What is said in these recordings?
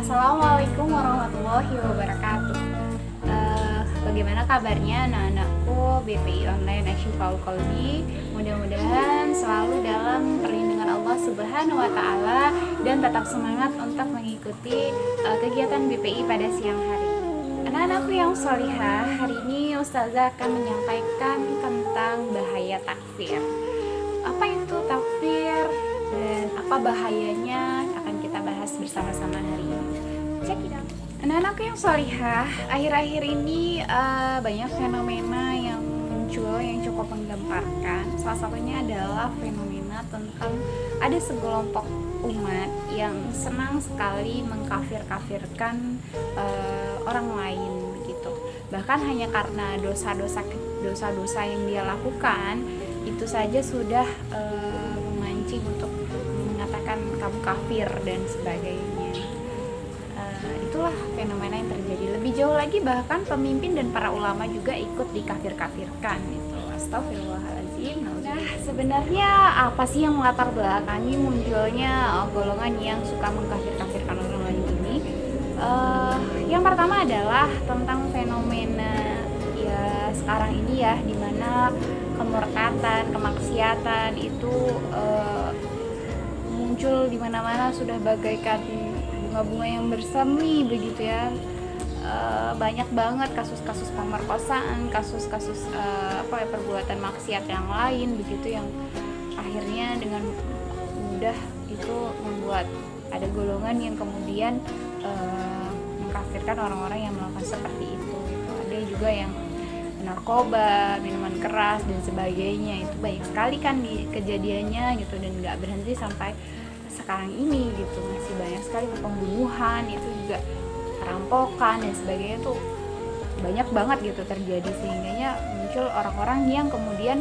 Assalamualaikum warahmatullahi wabarakatuh. Bagaimana kabarnya anak-anakku BPI Online Asyifaul Qalbi? Mudah-mudahan selalu dalam perlindungan Allah Subhanahu wa Ta'ala dan tetap semangat untuk mengikuti kegiatan BPI pada siang hari. Anak-anakku yang sholihah, hari ini Ustazah akan menyampaikan tentang bahaya takfir. Apa itu takfir dan apa bahayanya akan kita bahas bersama-sama hari ini. Cek it out. Anak-anakku yang sholihah, akhir-akhir ini banyak fenomena yang muncul yang cukup menggemparkan. Salah satunya adalah fenomena tentang ada segelompok umat yang senang sekali mengkafir-kafirkan orang lain begitu. Bahkan hanya karena dosa-dosa yang dia lakukan itu saja sudah memancing untuk mengatakan kamu kafir dan sebagainya. Itulah fenomena yang terjadi. Lebih jauh lagi bahkan pemimpin dan para ulama juga ikut dikafir-kafirkan gitu. Astagfirullahaladzim. Nah, sebenarnya apa sih yang melatar belakangi munculnya golongan yang suka mengkafir-kafirkan orang lain ini? Yang pertama adalah tentang fenomena ya sekarang ini ya, dimana kemurkatan, kemaksiatan itu muncul di mana-mana, sudah bagaikan bunga-bunga yang bersemi begitu ya. Banyak banget kasus-kasus pemerkosaan, kasus-kasus perbuatan maksiat yang lain begitu, yang akhirnya dengan mudah itu membuat ada golongan yang kemudian mengkafirkan orang-orang yang melakukan seperti itu gitu. Ada juga yang narkoba, minuman keras dan sebagainya, itu banyak sekali kan di kejadiannya gitu, dan nggak berhenti sampai sekarang ini gitu. Masih banyak sekali pembunuhan, itu juga perampokan dan sebagainya, tuh banyak banget gitu terjadi, sehingganya muncul orang-orang yang kemudian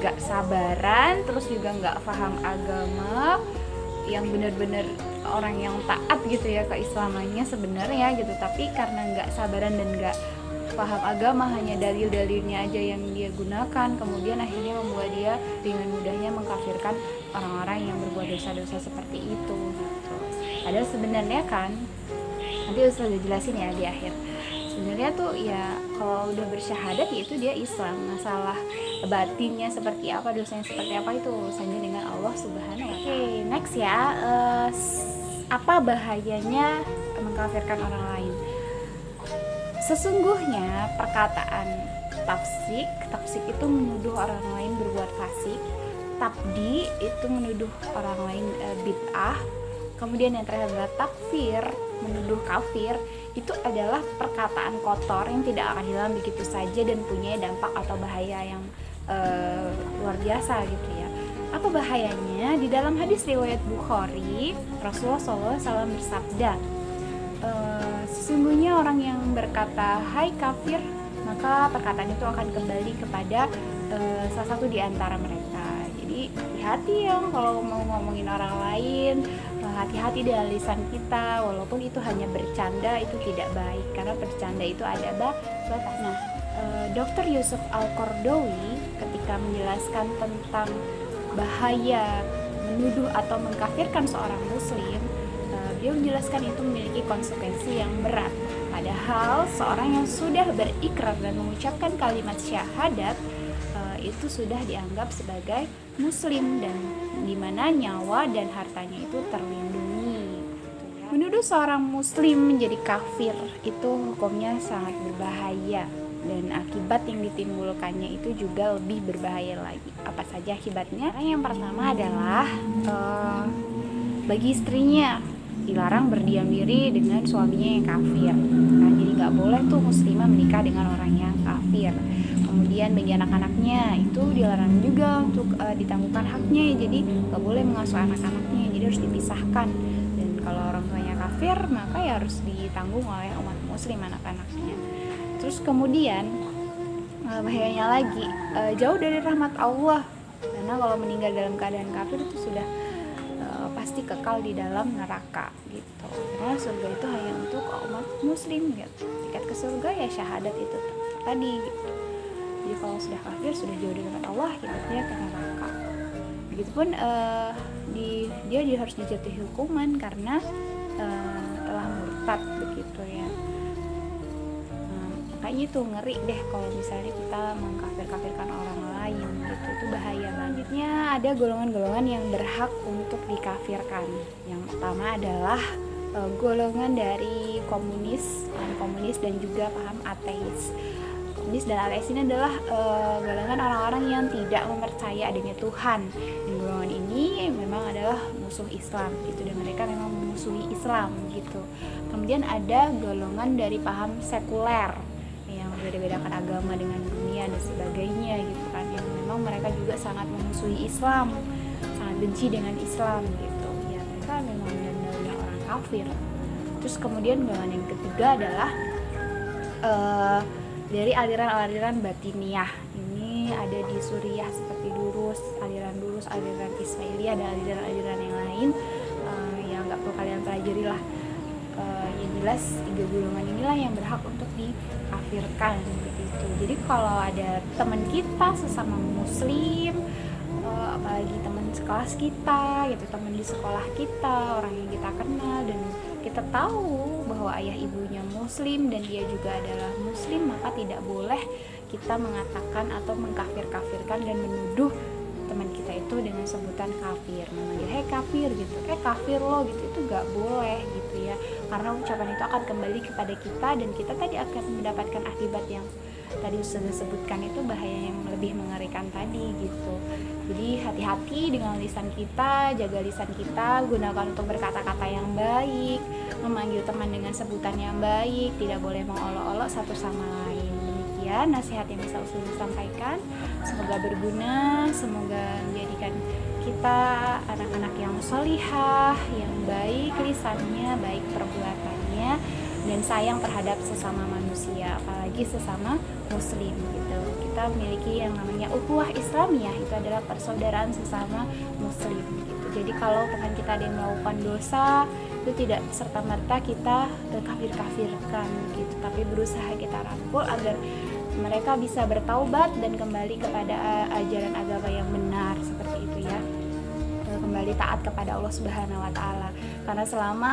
nggak sabaran, terus juga nggak paham agama, yang benar-benar orang yang taat gitu ya keislamannya sebenarnya gitu, tapi karena nggak sabaran dan nggak paham agama, hanya dalil-dalilnya aja yang dia gunakan, kemudian akhirnya membuat dia dengan mudahnya mengkafirkan orang-orang yang berbuat dosa-dosa seperti itu gitu. Padahal sebenarnya kan nanti Ustaz udah jelasin ya di akhir, sebenarnya tuh ya kalau udah bersyahadat ya itu dia Islam. Masalah batinnya seperti apa, dosanya seperti apa, itu urusannya dengan Allah Subhanahu wa Ta'ala. Oke, next ya, apa bahayanya mengkafirkan orang lain? Sesungguhnya perkataan tafsik itu menuduh orang lain berbuat fasik, tabdi itu menuduh orang lain bid'ah, kemudian yang terakhir adalah takfir, menuduh kafir. Itu adalah perkataan kotor yang tidak akan hilang begitu saja dan punya dampak atau bahaya yang luar biasa gitu ya. Apa bahayanya? Di dalam hadis riwayat Bukhari, Rasulullah SAW bersabda, sesungguhnya orang yang berkata hai kafir, maka perkataan itu akan kembali kepada salah satu di antara mereka. Jadi hati-hati ya kalau mau ngomongin orang lain, hati-hati dengan lisan kita, walaupun itu hanya bercanda, itu tidak baik karena bercanda itu ada batas. Nah, Dr. Yusuf Al-Qaradawi ketika menjelaskan tentang bahaya menuduh atau mengkafirkan seorang muslim, dia menjelaskan itu memiliki konsekuensi yang berat. Padahal seorang yang sudah berikrar dan mengucapkan kalimat syahadat itu sudah dianggap sebagai muslim, dan dimana nyawa dan hartanya itu terlindungi. Menuduh seorang muslim menjadi kafir itu hukumnya sangat berbahaya, dan akibat yang ditimbulkannya itu juga lebih berbahaya lagi. Apa saja akibatnya? Yang pertama adalah bagi istrinya dilarang berdiam diri dengan suaminya yang kafir. Nah, jadi nggak boleh tuh muslimah menikah dengan orang yang kafir. Kemudian bagi anak-anaknya itu dilarang juga untuk ditangguhkan haknya, jadi nggak boleh mengasuh anak-anaknya, jadi harus dipisahkan. Dan kalau orang tuanya kafir, maka ya harus ditanggung oleh umat muslim anak-anaknya. Terus kemudian bahayanya lagi, jauh dari rahmat Allah, karena kalau meninggal dalam keadaan kafir itu sudah pasti kekal di dalam neraka gitu. Karena surga itu hanya untuk umat muslim gitu. Tiket ke surga ya syahadat itu tadi gitu. Jadi kalau sudah kafir, sudah jauh dari rahmat Allah, tiketnya ke neraka. Begitupun dia harus dijatuhi hukuman karena telah sesat begitu ya. Makanya itu ngeri deh kalau misalnya kita mengkafir-kafirkan orang lain gitu, itu bahaya. Selanjutnya ada golongan-golongan yang berhak untuk dikafirkan. Yang pertama adalah golongan dari komunis dan juga paham ateis. Komunis dan ateis ini adalah golongan orang-orang yang tidak mempercaya adanya Tuhan. Dan golongan ini memang adalah musuh Islam gitu, dan mereka memang memusuhi Islam gitu. Kemudian ada golongan dari paham sekuler yang berbeda-bedakan agama dengan dunia dan sebagainya gitu kan, yang memang mereka juga sangat memusuhi Islam, sangat benci dengan Islam gitu ya, mereka memang benar-benar orang kafir. Terus kemudian golongan yang ketiga adalah dari aliran-aliran batiniyah. Ini ada di Suriah seperti aliran Durus, aliran Ismailiyah, dan aliran-aliran yang lain yang nggak perlu kalian pelajari lah. Yang jelas 3 golongan inilah yang berhak untuk dikafirkan begitu. Jadi kalau ada teman kita sesama muslim, apalagi teman sekelas kita gitu, teman di sekolah kita, orang yang kita kenal, dan kita tahu bahwa ayah ibunya muslim dan dia juga adalah muslim, maka tidak boleh kita mengatakan atau mengkafir-kafirkan dan menuduh teman kita itu dengan sebutan kafir, memanggil hei kafir gitu, kafir lo gitu, itu gak boleh gitu ya, karena ucapan itu akan kembali kepada kita dan kita tadi akan mendapatkan akibat yang tadi sudah sebutkan, itu bahaya yang lebih mengerikan tadi gitu. Jadi hati-hati dengan lisan kita, jaga lisan kita, gunakan untuk berkata-kata yang baik, memanggil teman dengan sebutan yang baik, tidak boleh mengolok-olok satu sama lain. Demikian nasihat yang bisa Usul sampaikan, semoga berguna, semoga menjadikan kita anak-anak yang sholihah, yang baik lisannya, baik perbuatannya, dan sayang terhadap sesama manusia, apalagi sesama muslim gitu. Kita memiliki yang namanya ukhuwah Islamiyah, itu adalah persaudaraan sesama muslim gitu. Jadi kalau teman kita ada yang melakukan dosa, itu tidak serta-merta kita kafir-kafirkan gitu, tapi berusaha kita rangkul agar mereka bisa bertaubat dan kembali kepada ajaran agama yang benar, seperti itu ya, kembali taat kepada Allah Subhanahu wa Ta'ala. Karena selama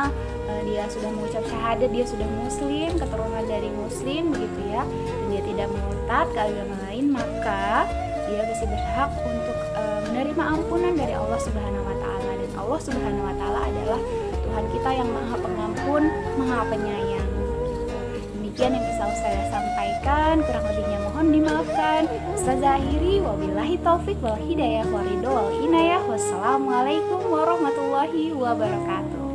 dia sudah mengucap syahadat, dia sudah muslim, keturunan dari muslim begitu ya, dan dia tidak murtad ke agama lain, maka dia masih berhak untuk menerima ampunan dari Allah Subhanahu wa Ta'ala. Dan Allah Subhanahu wa Ta'ala adalah Tuhan kita yang Maha Pengampun, Maha Penyayang. Demikian yang bisa saya sampaikan, kurang lebihnya mohon dimaafkan. Ustazah akhiri, wabillahi taufik wal hidayah wa ridho wal inayah. Wassalamualaikum warahmatullahi wabarakatuh.